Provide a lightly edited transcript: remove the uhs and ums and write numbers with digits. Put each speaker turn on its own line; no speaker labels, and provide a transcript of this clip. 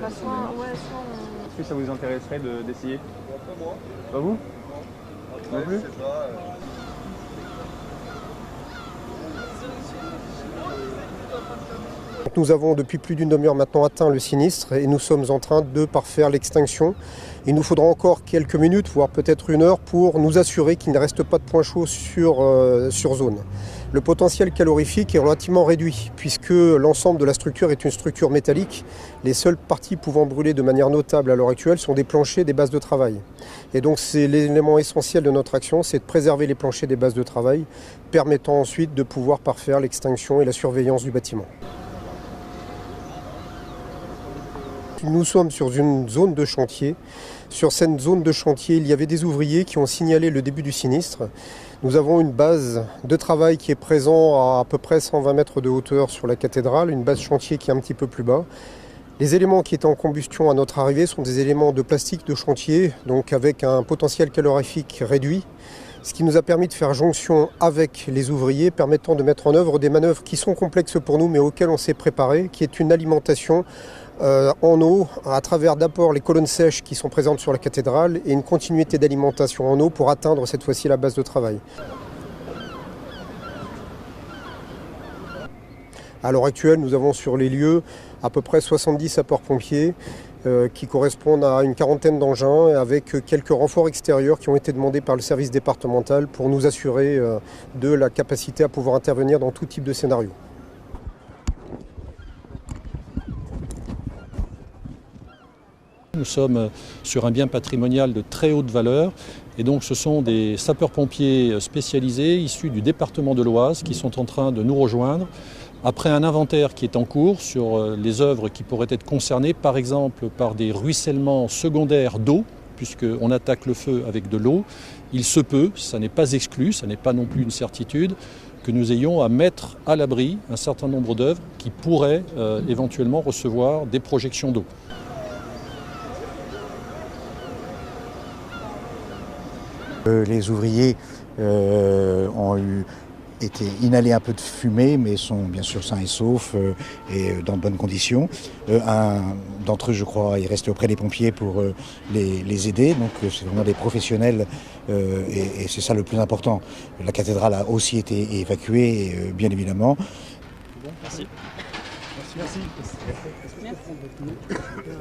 Bah, soit
Est-ce que ça vous intéresserait d'essayer? Pas vous? Non plus?
Nous avons depuis plus d'une demi-heure maintenant atteint le sinistre et nous sommes en train de parfaire l'extinction. Il nous faudra encore quelques minutes, voire peut-être une heure, pour nous assurer qu'il ne reste pas de point chaud sur zone. Le potentiel calorifique est relativement réduit puisque l'ensemble de la structure est une structure métallique. Les seules parties pouvant brûler de manière notable à l'heure actuelle sont des planchers des bases de travail. Et donc c'est l'élément essentiel de notre action, c'est de préserver les planchers des bases de travail, permettant ensuite de pouvoir parfaire l'extinction et la surveillance du bâtiment. Nous sommes sur une zone de chantier. Sur cette zone de chantier, il y avait des ouvriers qui ont signalé le début du sinistre. Nous avons une base de travail qui est présente à peu près 120 mètres de hauteur sur la cathédrale, une base chantier qui est un petit peu plus bas. Les éléments qui étaient en combustion à notre arrivée sont des éléments de plastique de chantier, donc avec un potentiel calorifique réduit, ce qui nous a permis de faire jonction avec les ouvriers, permettant de mettre en œuvre des manœuvres qui sont complexes pour nous, mais auxquelles on s'est préparé, qui est une alimentation en eau, à travers d'abord les colonnes sèches qui sont présentes sur la cathédrale et une continuité d'alimentation en eau pour atteindre cette fois-ci la base de travail. À l'heure actuelle, nous avons sur les lieux à peu près 70 sapeurs-pompiers qui correspondent à une quarantaine d'engins avec quelques renforts extérieurs qui ont été demandés par le service départemental pour nous assurer de la capacité à pouvoir intervenir dans tout type de scénario.
Nous sommes sur un bien patrimonial de très haute valeur et donc ce sont des sapeurs-pompiers spécialisés issus du département de l'Oise qui sont en train de nous rejoindre après un inventaire qui est en cours sur les œuvres qui pourraient être concernées, par exemple par des ruissellements secondaires d'eau, puisqu'on attaque le feu avec de l'eau. Il se peut, ça n'est pas exclu, ça n'est pas non plus une certitude, que nous ayons à mettre à l'abri un certain nombre d'œuvres qui pourraient éventuellement recevoir des projections d'eau.
Les ouvriers ont été inhalés un peu de fumée, mais sont bien sûr sains et saufs et dans de bonnes conditions. Un d'entre eux, je crois, est resté auprès des pompiers pour les aider. Donc c'est vraiment des professionnels et c'est ça le plus important. La cathédrale a aussi été évacuée, bien évidemment.
Merci. Merci.